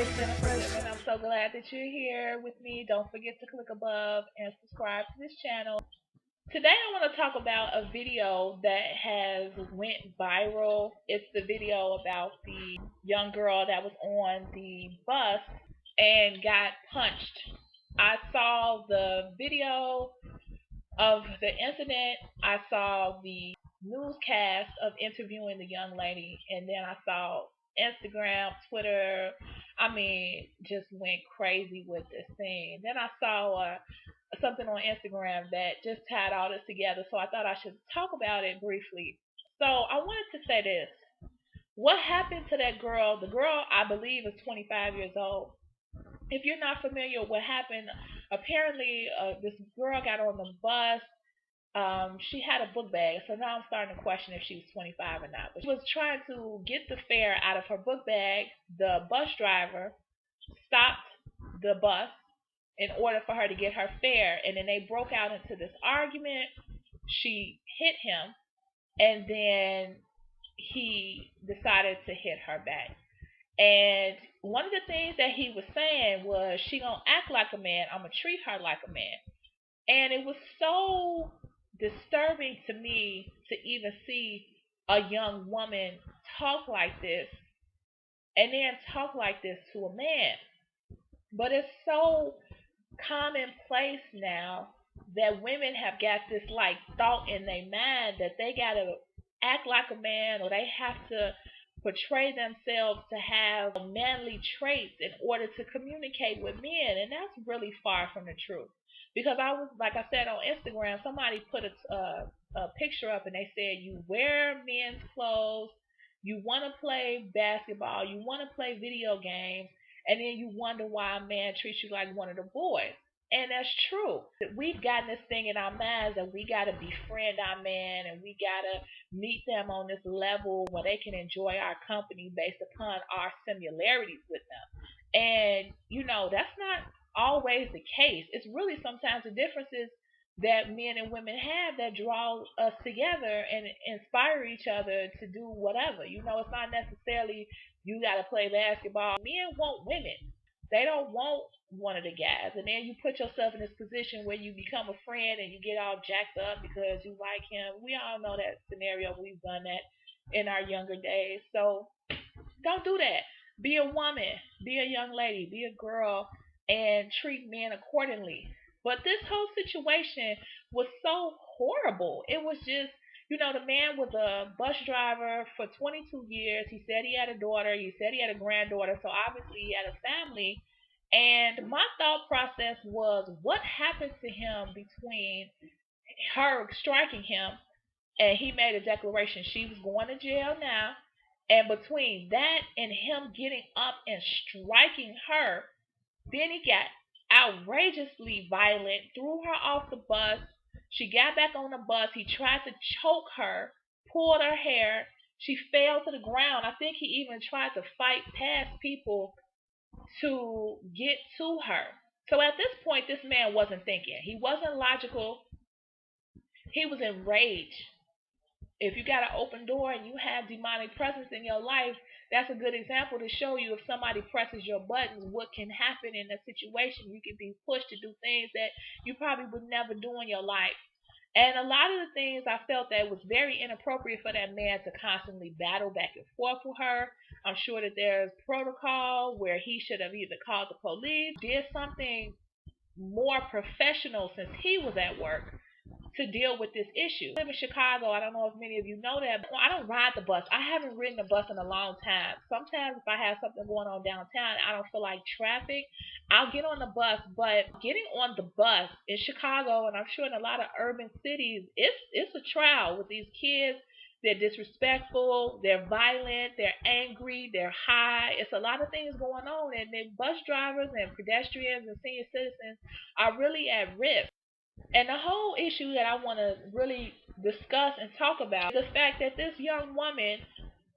And I'm so glad that you're here with me. Don't forget to click above and subscribe to this channel. Today I want to talk about a video that has went viral. It's the video about the young girl that was on the bus and got punched. I saw the video of the incident. I saw the newscast of interviewing the young lady, and then I saw Instagram, Twitter. I mean, just went crazy with this thing. Then I saw something on Instagram that just tied all this together, so I thought I should talk about it briefly. So I wanted to say this. What happened to that girl? The girl, I believe, is 25 years old. If you're not familiar with what happened, apparently this girl got on the bus. She had a book bag, so now I'm starting to question if she was 25 or not. But she was trying to get the fare out of her book bag. The bus driver stopped the bus in order for her to get her fare, and then they broke out into this argument. She hit him, and then he decided to hit her back. And one of the things that he was saying was, she gonna act like a man, I'm gonna treat her like a man. And it was so disturbing to me to even see a young woman talk like this and then talk like this to a man. But it's so commonplace now that women have got this like thought in their mind that they gotta act like a man, or they have to portray themselves to have manly traits in order to communicate with men, and that's really far from the truth. Because I was, like I said, on Instagram, somebody put a picture up and they said, you wear men's clothes, you want to play basketball, you want to play video games, and then you wonder why a man treats you like one of the boys. And that's true. We've gotten this thing in our minds that we got to befriend our man, and we got to meet them on this level where they can enjoy our company based upon our similarities with them. And, that's not always the case. It's really sometimes the differences that men and women have that draw us together and inspire each other to do whatever. It's not necessarily you got to play basketball. Men want women. They don't want one of the guys. And then you put yourself in this position where you become a friend and you get all jacked up because you like him. We all know that scenario. We've done that in our younger days. So don't do that. Be a woman, be a young lady, be a girl, and treat men accordingly. But this whole situation was so horrible. It was just, the man was a bus driver for 22 years. He said he had a daughter. He said he had a granddaughter. So obviously he had a family. And my thought process was, what happened to him between her striking him and he made a declaration she was going to jail now? And between that and him getting up and striking her, then he got outrageously violent, threw her off the bus. She got back on the bus. He tried to choke her, pulled her hair. She fell to the ground. I think he even tried to fight past people to get to her. So at this point, this man wasn't thinking. He wasn't logical. He was enraged. If you got an open door and you have demonic presence in your life, that's a good example to show you if somebody presses your buttons, what can happen in a situation. You can be pushed to do things that you probably would never do in your life. And a lot of the things I felt that was very inappropriate for that man to constantly battle back and forth with her. I'm sure that there's protocol where he should have either called the police, did something more professional since he was at work to deal with this issue. I live in Chicago. I don't know if many of you know that. But I don't ride the bus. I haven't ridden the bus in a long time. Sometimes if I have something going on downtown, I don't feel like traffic, I'll get on the bus. But getting on the bus in Chicago, and I'm sure in a lot of urban cities, it's a trial with these kids. They're disrespectful, they're violent, they're angry, they're high. It's a lot of things going on, and then bus drivers and pedestrians and senior citizens are really at risk. And the whole issue that I want to really discuss and talk about is the fact that this young woman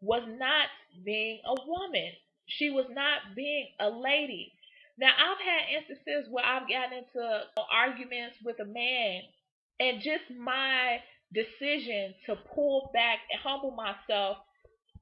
was not being a woman. She was not being a lady. Now, I've had instances where I've gotten into arguments with a man, and just my decision to pull back and humble myself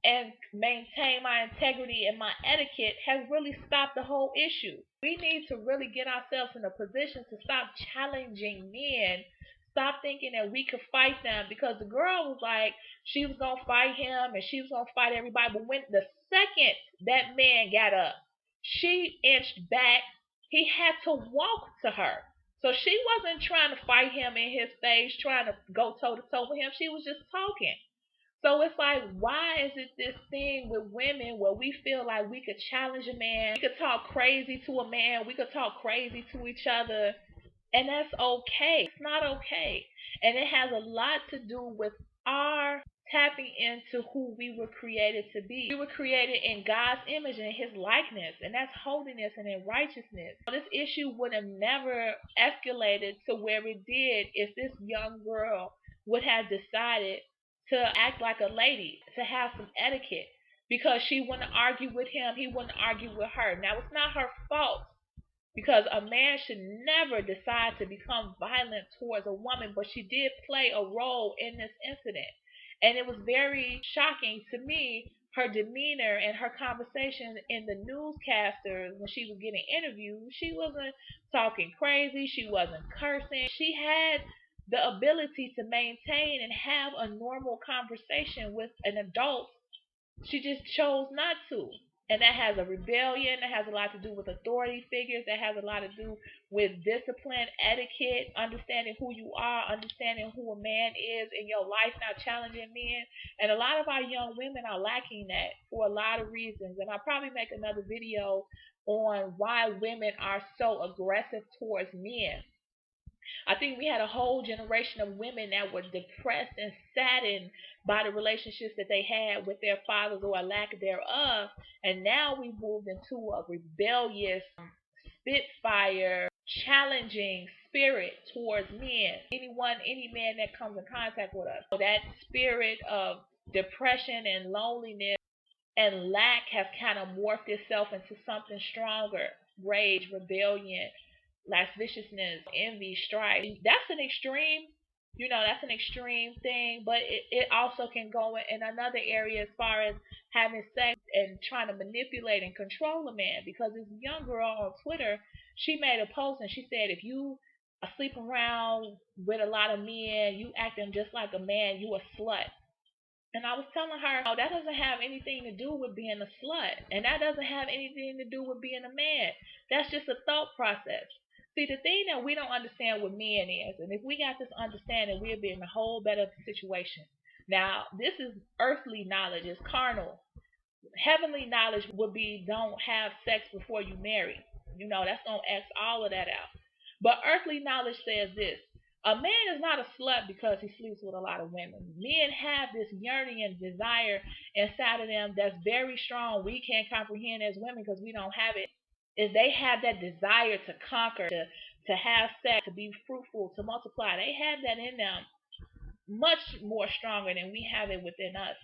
and maintain my integrity and my etiquette has really stopped the whole issue. We need to really get ourselves in a position to stop challenging men. Stop thinking that we could fight them, because the girl was like she was gonna fight him and she was gonna fight everybody. But when the second that man got up, she inched back. He had to walk to her. So she wasn't trying to fight him in his face, trying to go toe to toe with him. She was just talking. So it's like, why is it this thing with women where we feel like we could challenge a man, we could talk crazy to a man, we could talk crazy to each other, and that's okay. It's not okay. And it has a lot to do with our tapping into who we were created to be. We were created in God's image and His likeness, and that's holiness and in righteousness. This issue would have never escalated to where it did if this young girl would have decided to act like a lady, to have some etiquette, because she wouldn't argue with him, he wouldn't argue with her. Now, it's not her fault, because a man should never decide to become violent towards a woman, but she did play a role in this incident. And it was very shocking to me, her demeanor and her conversation in the newscasters when she was getting interviewed. She wasn't talking crazy, she wasn't cursing. She had the ability to maintain and have a normal conversation with an adult. She just chose not to. And that has a rebellion, that has a lot to do with authority figures, that has a lot to do with discipline, etiquette, understanding who you are, understanding who a man is in your life, not challenging men. And a lot of our young women are lacking that for a lot of reasons. And I'll probably make another video on why women are so aggressive towards men. I think we had a whole generation of women that were depressed and saddened by the relationships that they had with their fathers or a lack thereof. And now we've moved into a rebellious, spitfire, challenging spirit towards men. Any man that comes in contact with us. So that spirit of depression and loneliness and lack has kind of morphed itself into something stronger. Rage, rebellion, lasciviousness, envy, strife. That's an extreme, that's an extreme thing, but it also can go in another area as far as having sex and trying to manipulate and control a man. Because this young girl on Twitter, she made a post and she said, if you are sleeping around with a lot of men, you acting just like a man, you a slut. And I was telling her, oh, that doesn't have anything to do with being a slut. And that doesn't have anything to do with being a man. That's just a thought process. See, the thing that we don't understand with men is, and if we got this understanding, we'll be in a whole better situation. Now, this is earthly knowledge, it's carnal. Heavenly knowledge would be don't have sex before you marry. That's going to X all of that out. But earthly knowledge says this: a man is not a slut because he sleeps with a lot of women. Men have this yearning and desire inside of them that's very strong. We can't comprehend as women because we don't have it. Is they have that desire to conquer, to have sex, to be fruitful, to multiply. They have that in them much more stronger than we have it within us.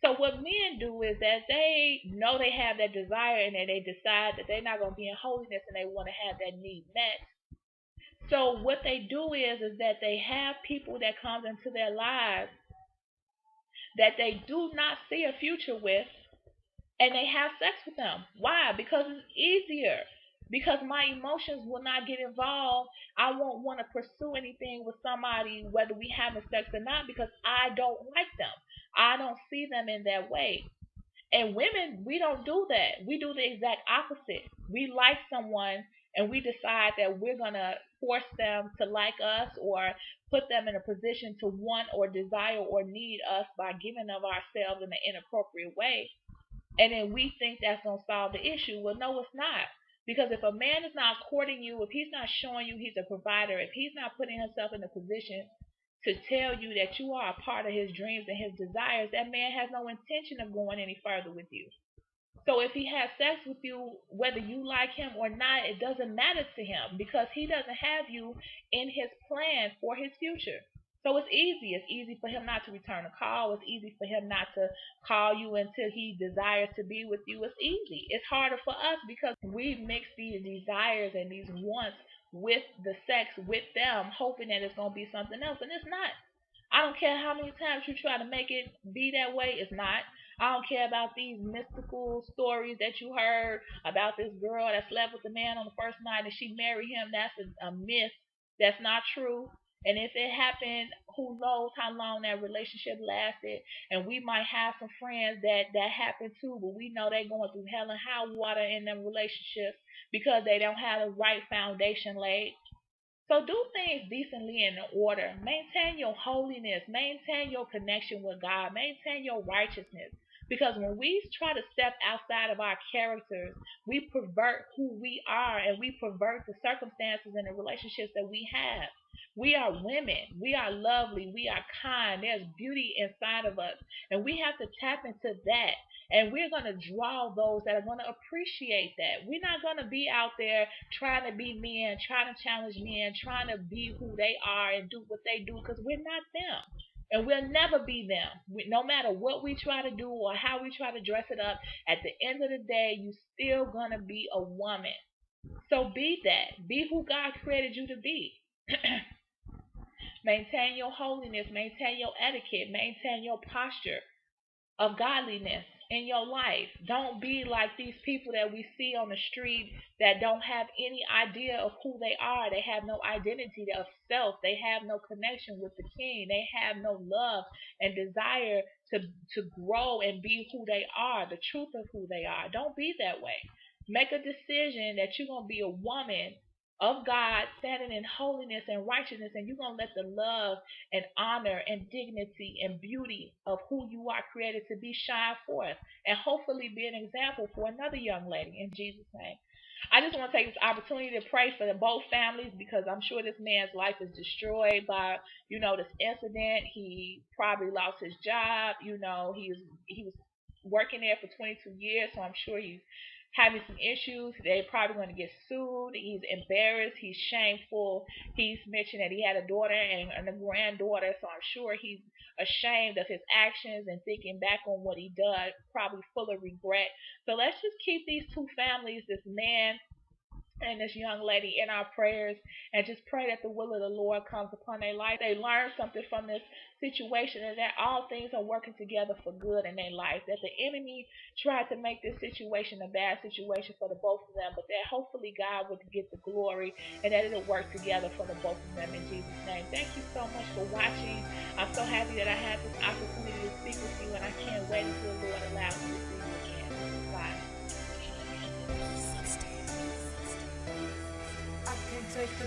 So what men do is that they know they have that desire and then they decide that they're not going to be in holiness and they want to have that need met. So what they do is that they have people that come into their lives that they do not see a future with, and they have sex with them. Why? Because it's easier. Because my emotions will not get involved. I won't want to pursue anything with somebody, whether we having sex or not, because I don't like them. I don't see them in that way. And women, we don't do that. We do the exact opposite. We like someone and we decide that we're going to force them to like us or put them in a position to want or desire or need us by giving of ourselves in an inappropriate way. And then we think that's going to solve the issue. Well, no, it's not. Because if a man is not courting you, if he's not showing you he's a provider, if he's not putting himself in a position to tell you that you are a part of his dreams and his desires, that man has no intention of going any further with you. So if he has sex with you, whether you like him or not, it doesn't matter to him because he doesn't have you in his plan for his future. So it's easy. It's easy for him not to return a call. It's easy for him not to call you until he desires to be with you. It's easy. It's harder for us because we mix these desires and these wants with the sex with them, hoping that it's going to be something else. And it's not. I don't care how many times you try to make it be that way. It's not. I don't care about these mystical stories that you heard about this girl that slept with the man on the first night and she married him. That's a myth. That's not true. And if it happened, who knows how long that relationship lasted? And we might have some friends that happened too, but we know they're going through hell and high water in them relationships because they don't have the right foundation laid. So do things decently and in order. Maintain your holiness. Maintain your connection with God. Maintain your righteousness. Because when we try to step outside of our characters, we pervert who we are and we pervert the circumstances and the relationships that we have. We are women. We are lovely. We are kind. There's beauty inside of us. And we have to tap into that. And we're going to draw those that are going to appreciate that. We're not going to be out there trying to be men, trying to challenge men, trying to be who they are and do what they do because we're not them. And we'll never be them. No matter what we try to do or how we try to dress it up, at the end of the day, you still gonna be a woman. So be that. Be who God created you to be. Maintain your holiness, maintain your etiquette, maintain your posture of godliness in your life. Don't be like these people that we see on the street that don't have any idea of who they are. They have no identity of self. They have no connection with the King. They have no love and desire to grow and be who they are, the truth of who they are. Don't be that way. Make a decision that you're going to be a woman of God, standing in holiness and righteousness, and you're going to let the love and honor and dignity and beauty of who you are created to be shine forth and hopefully be an example for another young lady in Jesus' name. I just want to take this opportunity to pray for both families because I'm sure this man's life is destroyed by, this incident. He probably lost his job. He was working there for 22 years, so I'm sure he's having some issues. They're probably going to get sued. He's embarrassed. He's shameful. He's mentioned that he had a daughter and a granddaughter, so I'm sure he's ashamed of his actions and thinking back on what he did, probably full of regret. So let's just keep these two families, this man and this young lady, in our prayers and just pray that the will of the Lord comes upon their life. They learn something from this situation and that all things are working together for good in their life. That the enemy tried to make this situation a bad situation for the both of them, but that hopefully God would get the glory and that it'll work together for the both of them in Jesus' name. Thank you so much for watching. I'm so happy that I had this opportunity to speak with you and I can't wait until the Lord allows me to see you again. Bye. I can take the